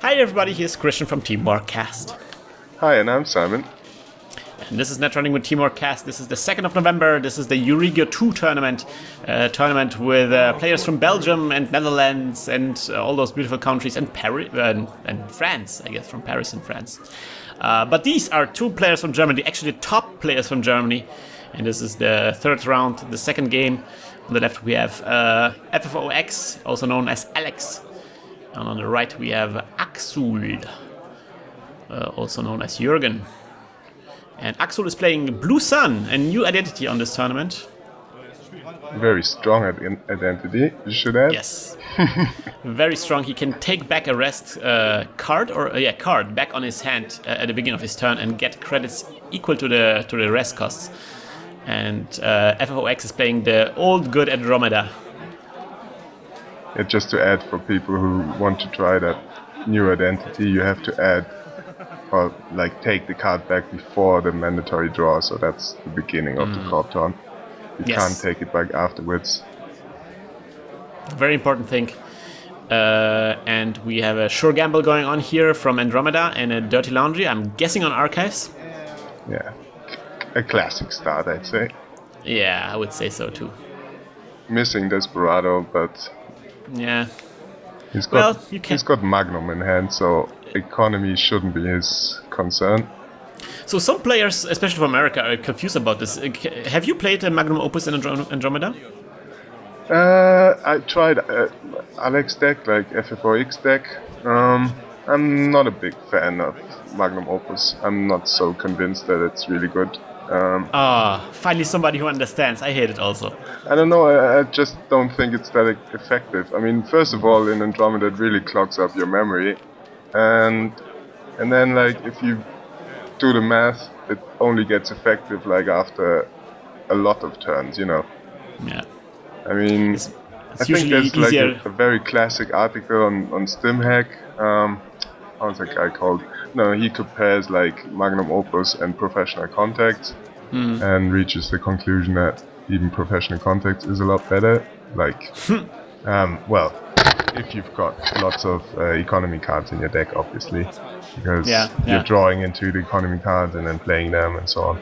Hi everybody, here's Krystian from TeamworkCast. Hi, and I'm Simon. And this is Netrunner with TeamworkCast. This is the 2nd of November. This is the Euregio 2 tournament. Tournament with players from Belgium and Netherlands and all those beautiful countries and Paris and France, I guess, from Paris and France. But these are 2 players from Germany, actually the top players from Germany. And this is the 3rd round, the 2nd game. On the left we have FFOX, also known as Alex. And on the right we have Axul, also known as Jürgen. And Axul is playing Blue Sun, a new identity on this tournament. Very strong identity, you should add. Yes. Very strong. He can take back a rest card back on his hand at the beginning of his turn and get credits equal to the rest costs. And FFOX is playing the old good Andromeda. Yeah, just to add for people who want to try that new identity, you have to add or take the card back before the mandatory draw, so that's the beginning of the core turn. You can't take it back afterwards. Very important thing. And we have a sure gamble going on here from Andromeda and a dirty laundry, I'm guessing on archives. Yeah, a classic start, I'd say. Yeah, I would say so too. Missing Desperado, but yeah. He's got Magnum in hand, so economy shouldn't be his concern. So some players, especially from America, are confused about this. Have you played a Magnum Opus in Andromeda? I tried Alex deck, like FFOX deck. I'm not a big fan of Magnum Opus. I'm not so convinced that it's really good. Finally somebody who understands. I hate it also. I don't know, I just don't think it's that effective. I mean, first of all, in Andromeda it really clogs up your memory. And then, if you do the math, it only gets effective, after a lot of turns, Yeah. I mean, it's I think there's, easier. A very classic article on StimHack. How's that guy called? No, he compares, Magnum Opus and Professional Contacts, and reaches the conclusion that even Professional Contacts is a lot better. If you've got lots of economy cards in your deck, obviously, because you're drawing into the economy cards and then playing them and so on.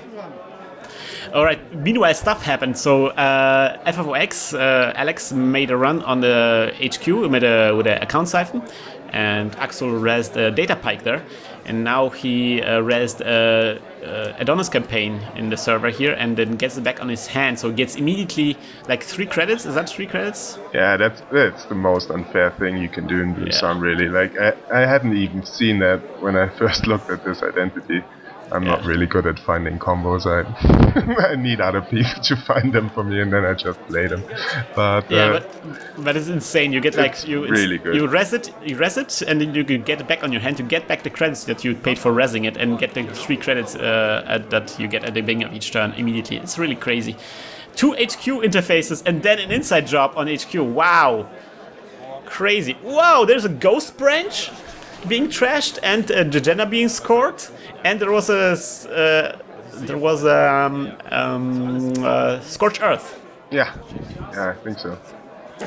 Alright, meanwhile stuff happened. So FFOX, Alex made a run on the HQ with an account siphon, and Axel raised a data pike there, and now he raised Adonis campaign in the server here, and then gets it back on his hand, so he gets immediately 3 credits. Is that 3 credits? Yeah, that's the most unfair thing you can do in Blue Sun, really. I hadn't even seen that when I first looked at this identity. I'm not really good at finding combos. I need other people to find them for me, and then I just play them. But it's insane. You get really good. You res it, and then you can get it back on your hand. You get back the credits that you paid for resing it, and get the 3 credits that you get at the beginning of each turn immediately. It's really crazy. 2 HQ interfaces, and then an inside job on HQ. Wow, crazy. Wow, there's a ghost branch being trashed and Jejena being scored, and there was a Scorched Earth. Yeah, I think so.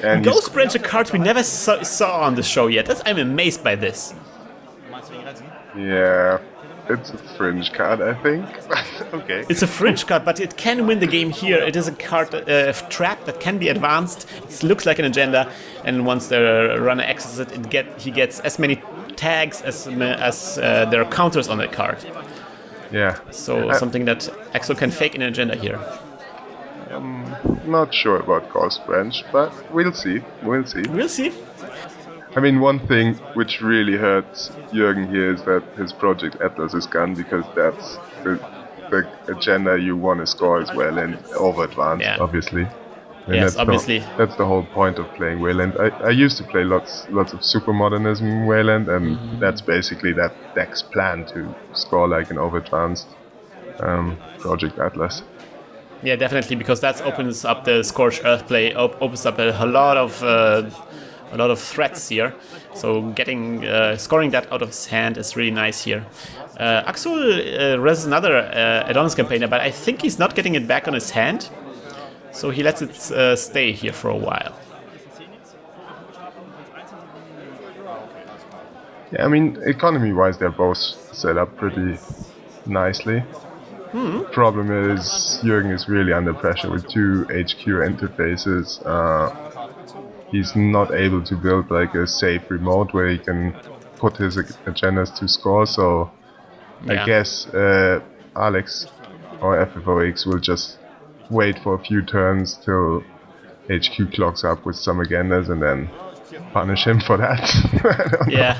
And Ghost Branch, a card we never saw on the show yet. I'm amazed by this. Yeah, it's a fringe card, I think. Okay. It's a fringe card, but it can win the game here. It is a card trap that can be advanced. It looks like an agenda, and once the runner accesses it, he gets as many tags as there are counters on the card. Yeah. So something that Axel can fake in an agenda here. I'm not sure about Ghost Branch, but we'll see. We'll see. I mean, one thing which really hurts Jürgen here is that his Project Atlas is gone, because that's the agenda you want to score as well, and over advanced, obviously. And yes, obviously. That's the whole point of playing Weyland. I used to play lots of supermodernism Weyland, and that's basically that deck's plan to score an over-advanced Project Atlas. Yeah, definitely, because that opens up the Scorched Earth play, opens up a lot of threats here. So getting scoring that out of his hand is really nice here. Axul reses another Adonis campaigner, but I think he's not getting it back on his hand. So he lets it stay here for a while. Yeah, I mean, economy-wise, they're both set up pretty nicely. Problem is, Jürgen is really under pressure with 2 HQ interfaces. He's not able to build like a safe remote where he can put his agendas to score, so I guess Alex or FFOX will just wait for a few turns till HQ clocks up with some agendas and then punish him for that. Yeah.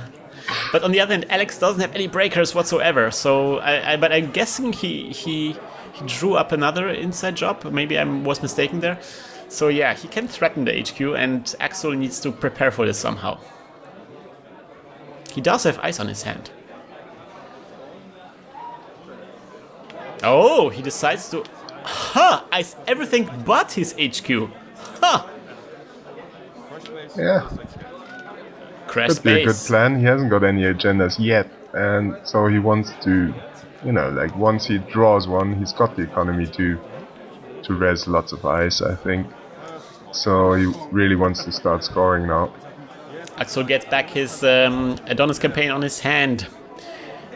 But on the other hand, Alex doesn't have any breakers whatsoever, so but I'm guessing he drew up another inside job. Maybe I was mistaken there. So yeah, he can threaten the HQ, and Axul needs to prepare for this somehow. He does have ice on his hand. Oh, he decides to ice everything but his HQ. Yeah. Crash Could be a good space. plan. He hasn't got any agendas yet, and so he wants to, like once he draws one, he's got the economy to res lots of ice, I think. So he really wants to start scoring now. Axul gets back his Adonis campaign on his hand.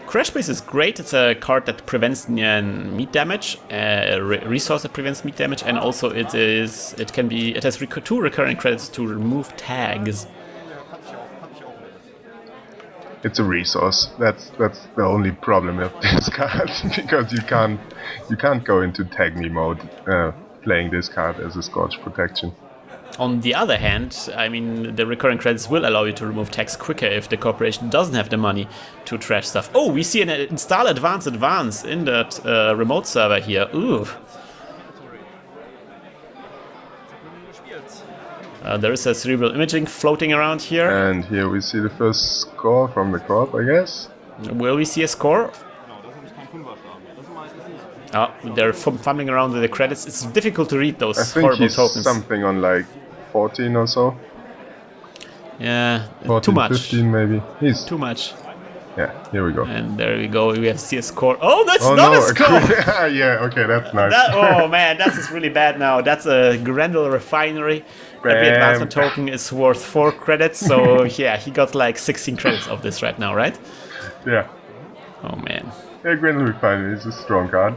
Crash Space is great. It's a card that prevents meat damage, resource that prevents meat damage, and also it has 2 recurring credits to remove tags. It's a resource. That's the only problem of this card because you can't go into tag me mode playing this card as a Scorch protection. On the other hand, I mean, the recurring credits will allow you to remove tags quicker if the corporation doesn't have the money to trash stuff. Oh, we see an install advance in that remote server here. Ooh. There is a cerebral imaging floating around here. And here we see the first score from the corp, I guess. Will we see a score? Oh, they're fumbling around with the credits. It's difficult to read those horrible tokens. I think he's something on like 14 or so. Yeah, 14, too much. 15 maybe. He's too much. Yeah, here we go. And there we go. We have see a score. Oh, that's not a score! Yeah, okay, that's nice. Oh man, that is really bad now. That's a Grendel refinery. Every advancement token is worth 4 credits. So yeah, he got like 16 credits of this right now, right? Yeah. Oh man. Yeah, Grendel refinery is a strong card.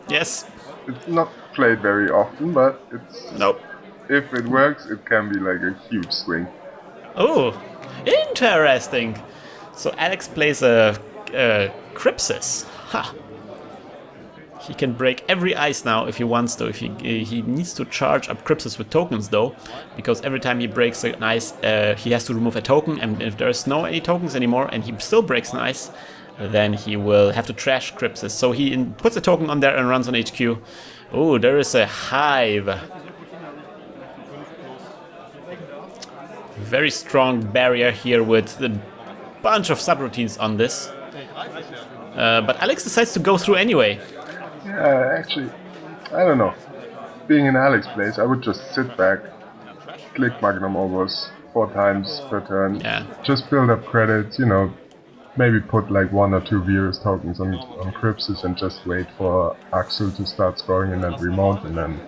Yes. It's not played very often, but it's... Nope. If it works, it can be like a huge swing. Oh, interesting. So Alex plays a Krypsis. Ha! He can break every ice now if he wants to. If he needs to charge up Krypsis with tokens though, because every time he breaks an ice, he has to remove a token. And if there's no any tokens anymore, and he still breaks an ice, then he will have to trash Krypsis. So he puts a token on there and runs on HQ. Oh, there is a hive. Very strong barrier here with a bunch of subroutines on this. But Alex decides to go through anyway. Yeah, actually, I don't know. Being in Alex's place, I would just sit back, click Magnum Overs 4 times per turn, just build up credits, maybe put like 1 or 2 virus tokens on Krypsis and just wait for Axul to start scoring in that remote and then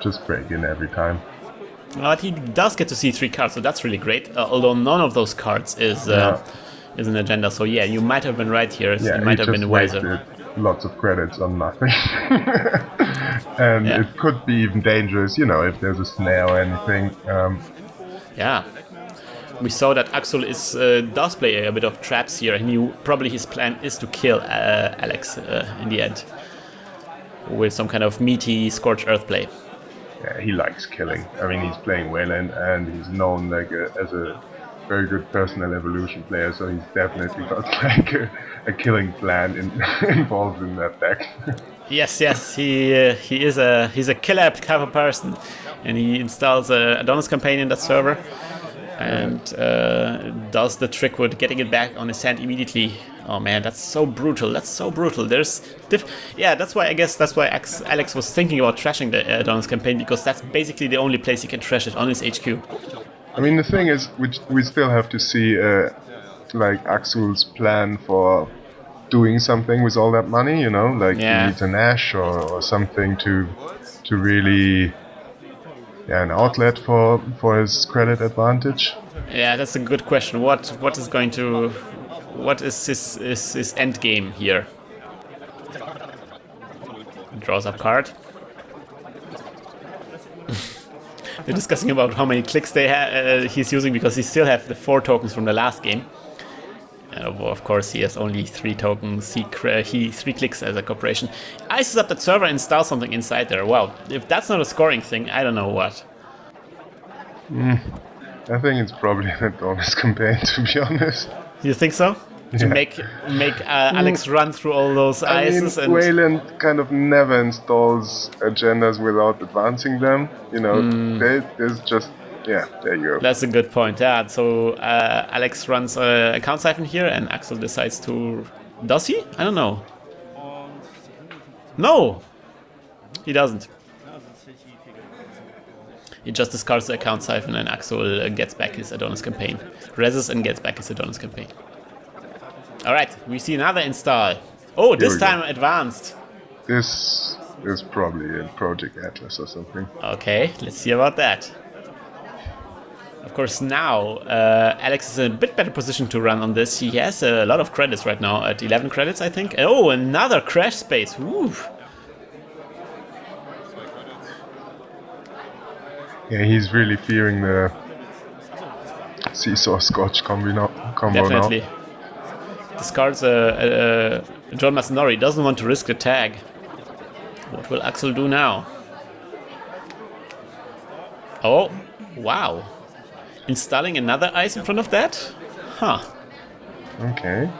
just break in every time. But he does get to see 3 cards, so that's really great. Although none of those cards is an agenda, so yeah, you might have been right here. Yeah, you might have been wiser. Lots of credits on nothing. And it could be even dangerous, if there's a snare or anything. Yeah. We saw that Axul does play a bit of traps here, and probably his plan is to kill Alex in the end with some kind of meaty Scorched Earth play. Yeah, he likes killing. I mean, he's playing Weyland, and he's known as a very good personal evolution player, so he's definitely got like a killing plan involved in that deck. Yes, he's a killer type of person, and he installs a Adonis campaign in that server, and does the trick with getting it back on his hand immediately. Oh man, that's so brutal. That's why Alex was thinking about trashing the Adonis campaign, because that's basically the only place he can trash it, on his HQ. I mean, the thing is, we still have to see like Axul's plan for doing something with all that money, like he needs an Ash or something to really an outlet for his credit advantage. Yeah, that's a good question. What is going to what is his end game here? Draws up card. They're discussing about how many clicks he's using because he still have the 4 tokens from the last game. Of course, he has only 3 tokens. He 3 clicks as a corporation. Ices up that server and installs something inside there. Wow, if that's not a scoring thing, I don't know what. I think it's probably an Adonis campaign, to be honest. You think so? To make Alex run through all those ices. I mean, Weyland kind of never installs agendas without advancing them. You know, there's just... Yeah, there you go. That's a good point, yeah. So Alex runs account siphon here and Axul decides to... Does he? I don't know. No! He doesn't. He just discards the account siphon and Axul gets back his Adonis campaign. Reses and gets back his Adonis campaign. Alright, we see another install. Oh, this time advanced. This is probably in Project Atlas or something. Okay, let's see about that. Of course, now Alex is in a bit better position to run on this. He has a lot of credits right now, at 11 credits, I think. Oh, another crash space. Woo. Yeah, he's really fearing the Seesaw Scotch combo Definitely. now. Discards John Masanori. Doesn't want to risk the tag. What will Axul do now? Oh, wow. Installing another ice in front of that? Huh. Okay.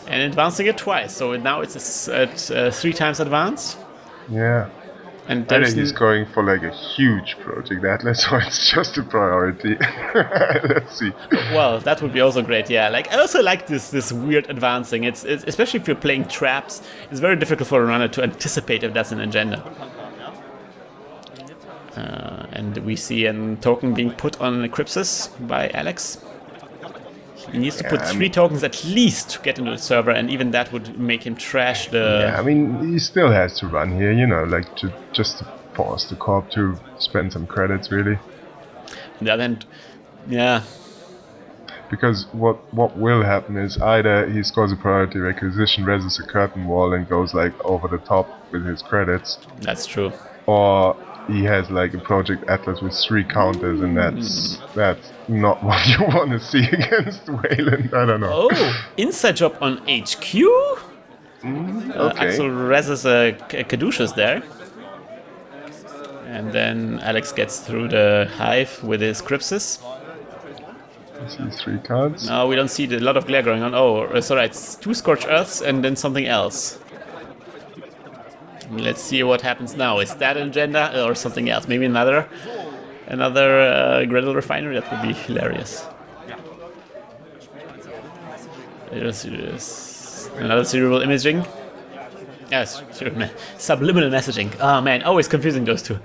And advancing it twice, so now it's at 3 times advanced. Yeah. And I think he's going for like a huge Project Atlas, so it's just a priority. Let's see. Well, that would be also great, yeah. Like, I also like this weird advancing. It's especially if you're playing traps, it's very difficult for a runner to anticipate if that's an agenda. And we see a token being put on Crypsis by Alex. He needs to put 3 tokens at least to get into the server, and even that would make him trash the... Yeah, I mean, he still has to run here, you know, like just to pause the corp to spend some credits, really. On the other hand, yeah. Because what will happen is either he scores a priority requisition, reses a curtain wall, and goes like over the top with his credits. That's true. Or he has like a Project Atlas with 3 counters, and that's not what you want to see against Weyland. I don't know. Oh, inside job on HQ? Okay. Axul reses a Caduceus there. And then Alex gets through the hive with his Crypsis. I see 3 cards. No, we don't see a lot of glare going on. Oh, sorry, it's 2 Scorched Earths and then something else. Let's see what happens now. Is that an agenda or something else? Maybe another Gretel refinery? That would be hilarious. Another cerebral imaging. Yes, subliminal messaging. Oh man, always confusing those two.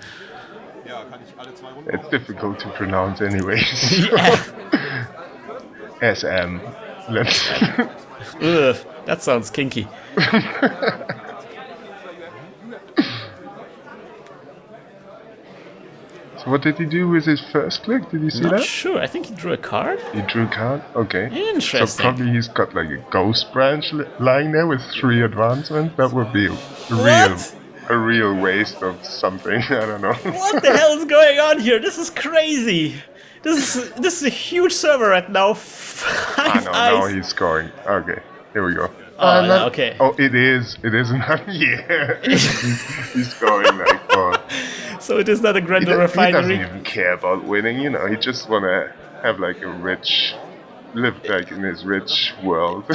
It's difficult to pronounce anyways. SM. Ugh, that sounds kinky. So what did he do with his first click? Did you see that? Not sure. I think he drew a card. He drew a card? Okay. Interesting. So probably he's got like a ghost branch lying there with 3 advancements. That would be a real waste of something. I don't know. What the hell is going on here? This is crazy. This is a huge server right now. 5 now he's scoring. Okay, here we go. Okay. Oh, it is enough. Yeah. he's scoring like for... So it is not a Gretel refinery. He doesn't even care about winning, you know. He just wanna have like live like in his rich world.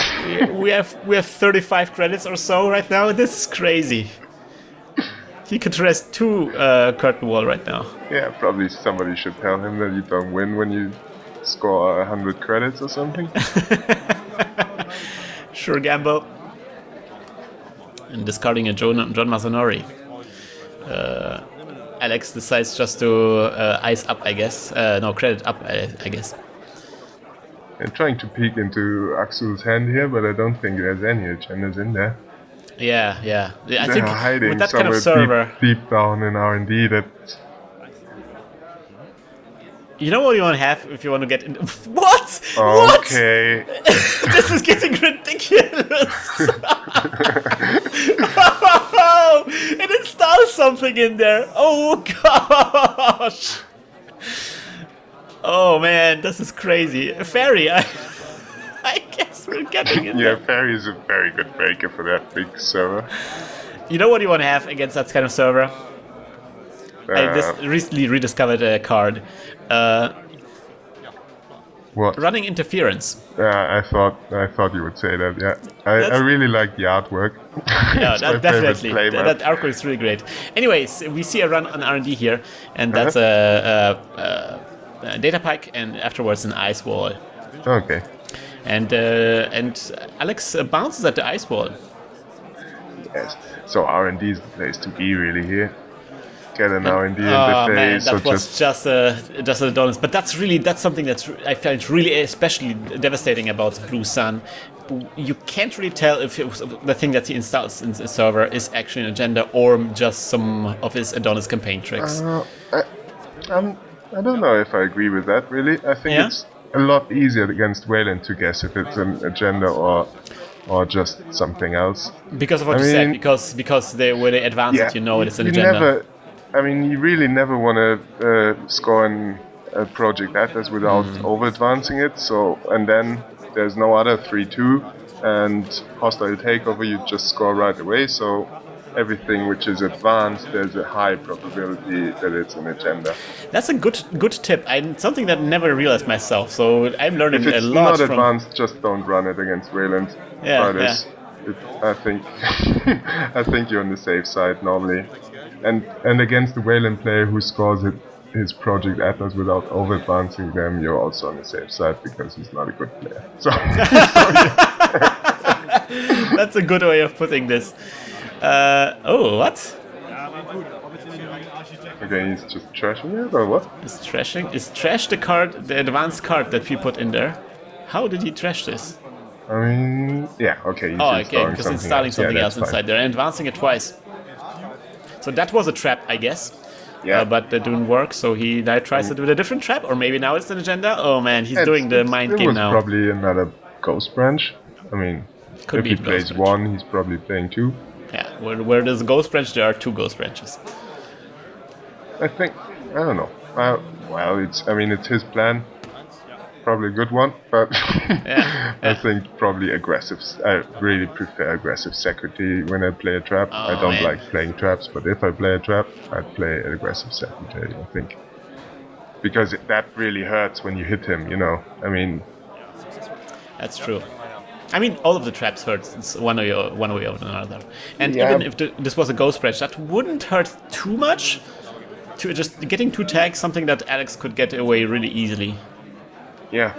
we have 35 credits or so right now. This is crazy. He could rest 2 curtain wall right now. Yeah, probably somebody should tell him that you don't win when you score 100 credits or something. Sure, gamble. And discarding a John Masanori. Alex decides just to ice up, I guess. No, credit up, I guess. I'm trying to peek into Axul's hand here, but I don't think there's any agendas in there. Yeah. I They're think hiding with that somewhere kind of server, deep down in R&D. That you know what you want to have if you want to get in. What? Okay. This is getting ridiculous. Oh, it installs something in there. Oh gosh. Oh man, this is crazy. Ferry, I guess we're getting it. Yeah, Ferry is a very good breaker for that big server. You know what you want to have against that kind of server? I just recently rediscovered a card. What? Running interference. I thought you would say that. Yeah, I really like the artwork. Yeah, It's my definitely. favorite play That map. artwork is really great. Anyways, we see a run on R&D here, and that's a data pike, and afterwards an ice wall. Okay. And Alex bounces at the ice wall. Yes. So R&D is the place to be really here. Get an R&D Oh interface. man, that or was just a donus. But that's something I felt really especially devastating about Blue Sun. You can't really tell if the thing that he installs in the server is actually an agenda or just some of his Adonis campaign tricks. I don't know if I agree with that. Really, I think it's a lot easier against Weyland to guess if it's an agenda or just something else. Because of what you said, because they advance it, you know it's an agenda. You really never want to score a Project Atlas without over-advancing it, and then there's no other 3-2, and hostile takeover you just score right away, so everything which is advanced, there's a high probability that it's an agenda. That's a good tip. Something that I never realized myself, so I'm learning a lot. If it's not advanced, just don't run it against Weyland. I think I think you're on the safe side normally. And against the Weyland player who scores his Project Atlas without over-advancing them, you're also on the safe side because he's not a good player. So that's a good way of putting this. What? Okay, he's just trashing it, or what? Is trash the advanced card that we put in there? How did he trash this? Okay. Because installing something else inside there and advancing it twice. So that was a trap, I guess. Yeah. But that didn't work, so he now tries it with a different trap, or maybe now it's an agenda. Oh man, he's doing the mind game now. It was probably another Ghost Branch. Could if be he plays one, he's probably playing two. Yeah, where there's a Ghost Branch, there are two Ghost Branches. I don't know. It's his plan. Probably a good one, but I think probably aggressive. I really prefer aggressive secretary when I play a trap. I don't like playing traps, but if I play a trap, I'd play an aggressive secretary, I think. Because that really hurts when you hit him, That's true. All of the traps hurt one way or another. And even if this was a Ghost Branch, that wouldn't hurt too much. Just getting 2 tags, something that Alex could get away really easily. Yeah.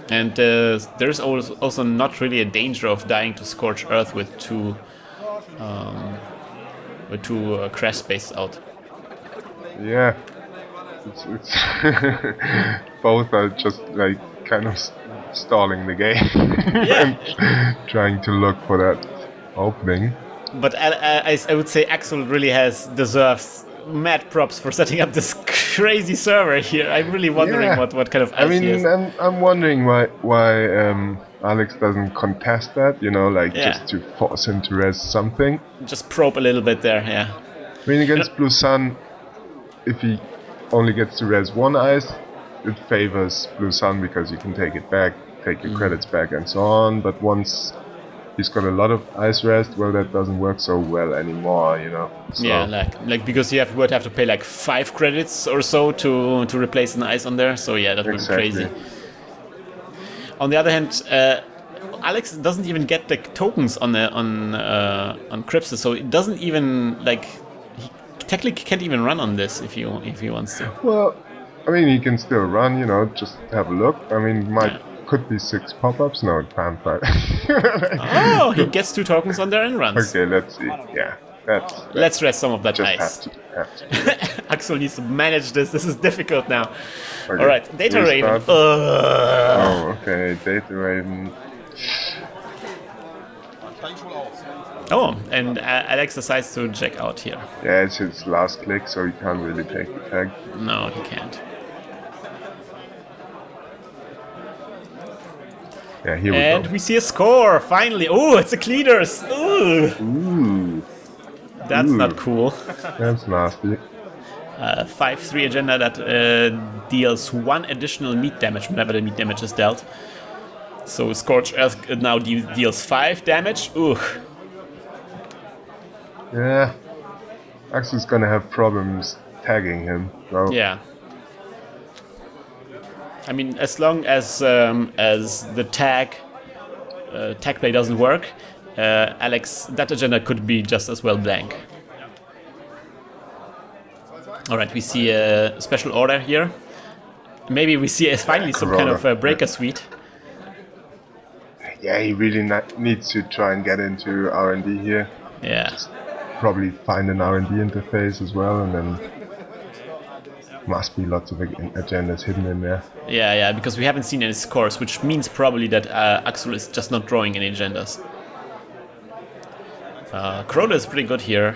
And there's also not really a danger of dying to Scorched Earth with two crash spaces out. Yeah. It's both are just kind of stalling the game and trying to look for that opening. But I would say Axul really deserves mad props for setting up this crazy server here. I'm really wondering what kind of ice he is. I'm wondering why Alex doesn't contest that, just to force him to res something. Just probe a little bit there, yeah. Against Blue Sun, if he only gets to res one ice, it favors Blue Sun because you can take it back, take your credits back and so on, but once he's got a lot of ice rest, well, that doesn't work so well anymore, So. Yeah, because you would have to pay 5 credits or so to replace an ice on there. So yeah, that would be crazy. On the other hand, Alex doesn't even get the tokens on Krystian, so it doesn't even he technically can't even run on this if he wants to. Well, he can still run, just have a look. Could be 6 pop-ups. No, it can't. He gets 2 tokens on there and runs. Okay, let's see. Yeah, let's rest some of that ice. Have to. Axul needs to manage this. This is difficult now. Okay. All right, Data Raven. Okay, Data Raven. Oh, and Alex decides to check out here. Yeah, it's his last click, so he can't really take the tag. No, he can't. Yeah, here we go. And we see a score, finally. Oh, it's the cleaners. Ooh. That's not cool. That's nasty. 5-3 agenda that deals 1 additional meat damage whenever the meat damage is dealt. So Scorch Earth now deals 5 damage. Ugh. Yeah. Axel's gonna have problems tagging him. So. Yeah. I mean, as long as the tag play doesn't work, Alex, that agenda could be just as well blank. Alright, we see a special order here. Maybe we see finally some kind of a breaker suite. Yeah, he really needs to try and get into R&D here. Yeah. Just probably find an R&D interface as well, and then must be lots of agendas hidden in there. Yeah, because we haven't seen any scores, which means probably that Axul is just not drawing any agendas. Crota is pretty good here.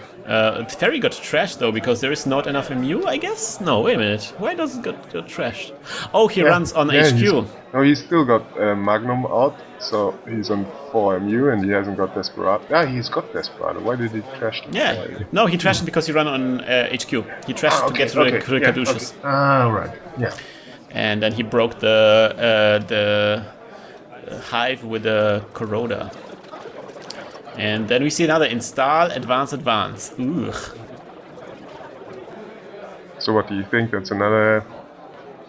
Very good trash though, because there is not enough MU, I guess? No, wait a minute. Why does it get trashed? Oh, he runs on HQ. He's still got Magnum out, so he's on 4 MU and he hasn't got Desperado. Yeah, he's got Desperado. Why did he trash it? Yeah, no, he trashed it because he ran on HQ. He trashed it to get through the Caduceus. Right, yeah. And then he broke the hive with the Corroda. And then we see another install, advance. Ugh. So what do you think? That's another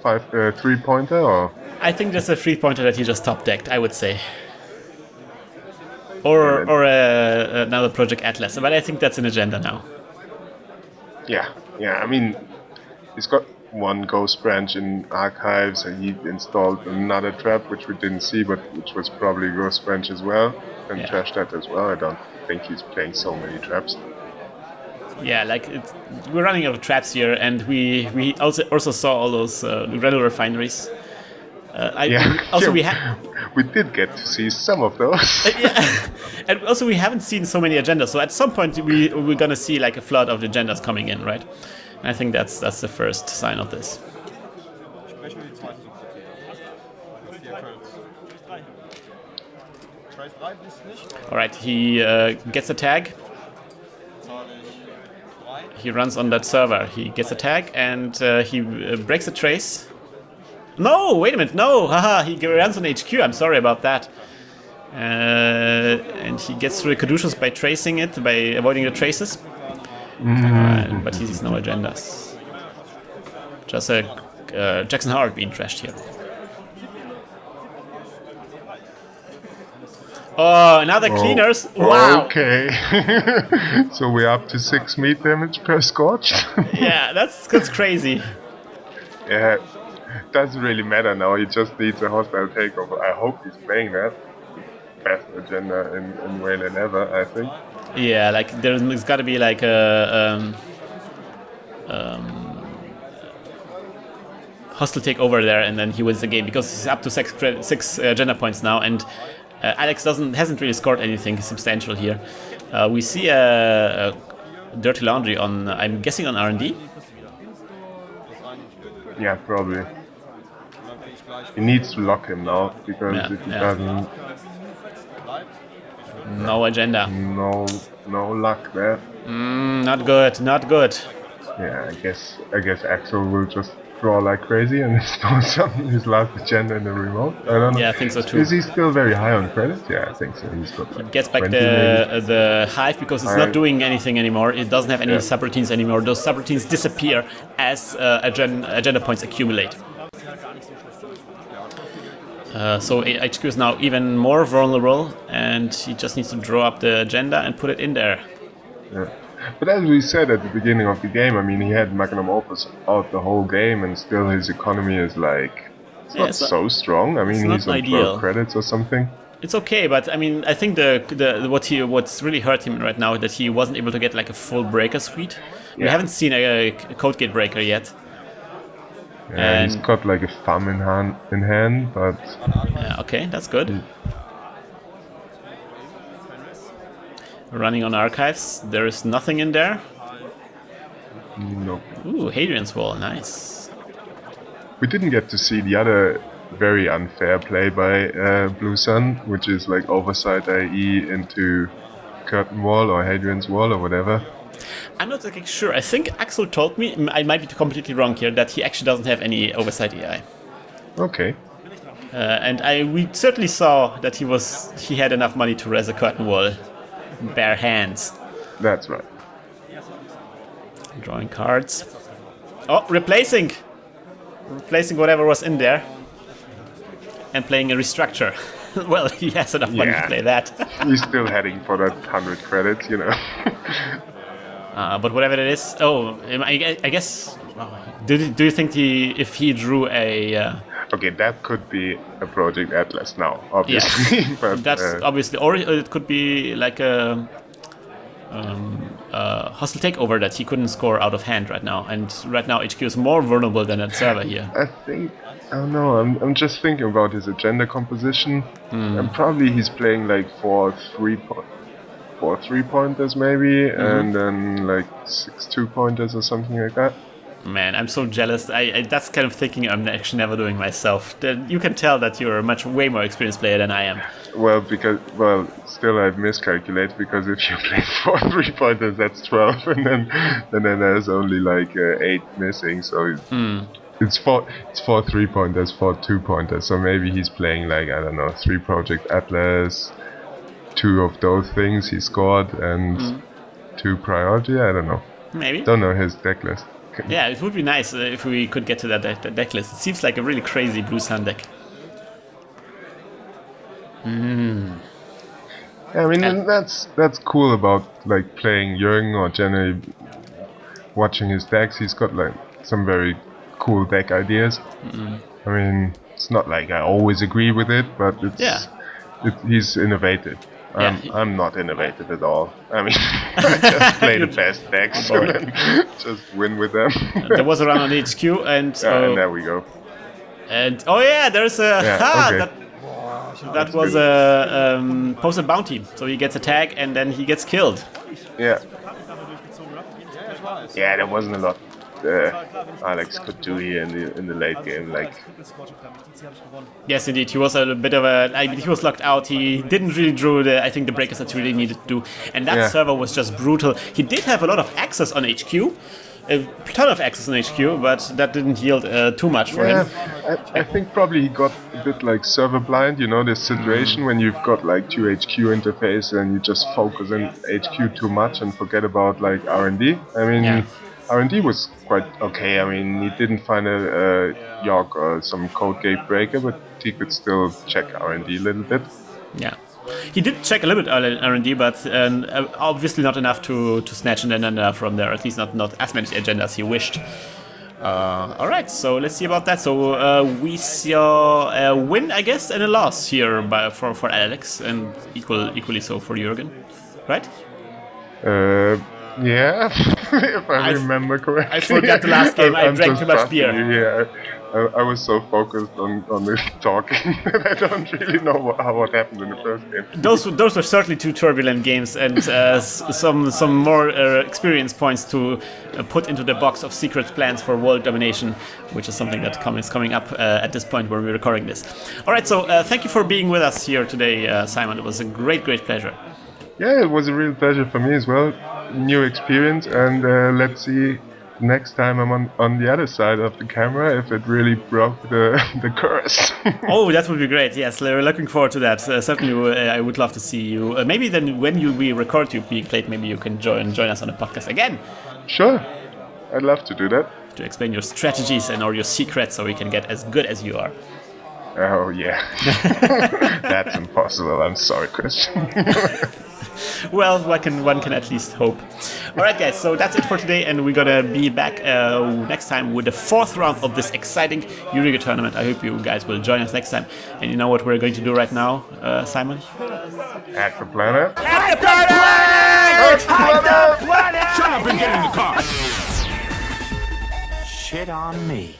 3-pointer, or? I think that's a 3-pointer that he just top decked, I would say. Or another Project Atlas, but I think that's an agenda now. Yeah. I mean, he's got 1 ghost branch in archives, and he installed another trap, which we didn't see, but which was probably ghost branch as well, and trashed that as well. I don't think he's playing so many traps. Yeah, like we're running out of traps here, and we also saw all those Renault refineries. We did get to see some of those. And also we haven't seen so many agendas. So at some point we're gonna see like a flood of agendas coming in, right? And I think that's the first sign of this. All right, he gets a tag. He runs on that server. He gets a tag and he breaks a trace. No, wait a minute, no, haha, he runs on HQ, I'm sorry about that. And he gets through the Caduceus by tracing it, by avoiding the traces. But he sees no agendas. Just a Jackson Howard being trashed here. Oh, another cleaners, wow! Okay, so we're up to 6 meat damage per Scorch. Yeah, that's crazy. Yeah. Doesn't really matter now, he just needs a hostile takeover. I hope he's playing that. Best agenda in Weyland ever, I think. Yeah, like there's gotta be like a hostile takeover there, and then he wins the game, because he's up to 6 agenda points now, and Alex hasn't really scored anything substantial here. We see a dirty laundry on, I'm guessing on R&D? Yeah, probably. He needs to lock him now, because if he doesn't... No agenda. No luck there. Not good. Yeah, I guess Axel will just draw like crazy and install his last agenda in the remote. I don't know. Yeah, I think so too. Is he still very high on credits? Yeah, I think so. He's got like he gets back the hive because it's not doing anything anymore. It doesn't have any subroutines anymore. Those subroutines disappear as agenda points accumulate. So HQ is now even more vulnerable, and he just needs to draw up the agenda and put it in there. Yeah. But as we said at the beginning of the game, I mean, he had Magnum Opus out the whole game, and still his economy is like not so strong. I mean, he's on 12 credits or something. It's okay, but I mean, I think what's really hurt him right now is that he wasn't able to get like a full breaker suite. We haven't seen a code gate breaker yet. Yeah, he's got like a thumb in hand, but... Yeah, okay, that's good. Running on archives, there is nothing in there. Nope. Ooh, Hadrian's Wall, nice. We didn't get to see the other very unfair play by Blue Sun, which is like oversight IE into curtain wall or Hadrian's wall or whatever. I'm not exactly sure. I think Axel told me, I might be completely wrong here, that he actually doesn't have any oversight AI. Okay. And we certainly saw that he had enough money to res a curtain wall, bare hands. That's right. Drawing cards. Oh, replacing whatever was in there, and playing a restructure. Well, he has enough money to play that. He's still heading for that 100 credits, you know. But whatever it is, I guess. Do you think if he drew a? Okay, that could be a Project Atlas now, obviously. Yes. But, that's obviously, or it could be like a hostile takeover that he couldn't score out of hand right now, and right now HQ is more vulnerable than that server here. I don't know. I'm just thinking about his agenda composition, and probably he's playing like four three-pointers maybe, and then like 6 2-pointers or something like that. Man, I'm so jealous. I that's kind of thinking I'm actually never doing myself. You can tell that you're a way more experienced player than I am. Well, still I've miscalculated, because if you play 4 3-pointers, that's 12, and then there's only like 8 missing. So it's 4 3-pointers, 4 2-pointers. So maybe he's playing like, I don't know, 3 Project Atlas, 2 of those things he scored, and 2 priority. I don't know. Maybe. Don't know his deck list. Yeah, it would be nice if we could get to that deck list. It seems like a really crazy Blue Sun deck. I mean, that's cool about like playing Jürgen, or generally watching his decks. He's got like some very cool deck ideas. I mean, it's not like I always agree with it, but he's innovative. I'm not innovative at all. I mean, I just play the best decks and then just win with them. There was a run on the HQ, and there we go. And there's a that was a posted bounty. So he gets a tag and then he gets killed. Yeah, there wasn't a lot Alex could do here in the late game. Like, yes, indeed, he was a bit of he was locked out. He didn't really draw the breakers that he really needed to do, and that server was just brutal. He did have a lot of access on HQ, a ton of access on HQ, but that didn't yield too much for him. I think probably he got a bit like server blind, you know, this situation when you've got like 2 HQ interface and you just focus on HQ too much and forget about like R&D. I mean, R&D was quite okay. I mean, he didn't find a York or some code gate breaker, but he could still check R&D a little bit. Yeah. He did check a little bit R&D, but obviously not enough to snatch an agenda from there, at least not as many agendas as he wished. Alright, so let's see about that. So we saw a win, I guess, and a loss here for Alex, and equally so for Jürgen, right? Yeah, if I remember correctly. I forgot the last game. I drank too much beer. Yeah, I was so focused on the talking that I don't really know what happened in the first game. Those were certainly 2 turbulent games, and some more experience points to put into the box of secret plans for world domination, which is something that is coming up at this point when we're recording this. All right, so thank you for being with us here today, Simon. It was a great pleasure. Yeah, it was a real pleasure for me as well. New experience, and let's see next time I'm on the other side of the camera if it really broke the curse. Oh, that would be great. Yes, we're looking forward to that. Certainly, I would love to see you. Maybe then when we record you being played, maybe you can join us on the podcast again. Sure, I'd love to do that. To explain your strategies or your secrets, so we can get as good as you are. Oh yeah, that's impossible. I'm sorry, Krystian. Well, one can at least hope. Alright guys, so that's it for today, and we're gonna be back next time with the 4th round of this exciting Euregio tournament. I hope you guys will join us next time. And you know what we're going to do right now, Simon? Hack the planet! Hack the planet! Hack the planet! Shut up and get in the car! Shit on me.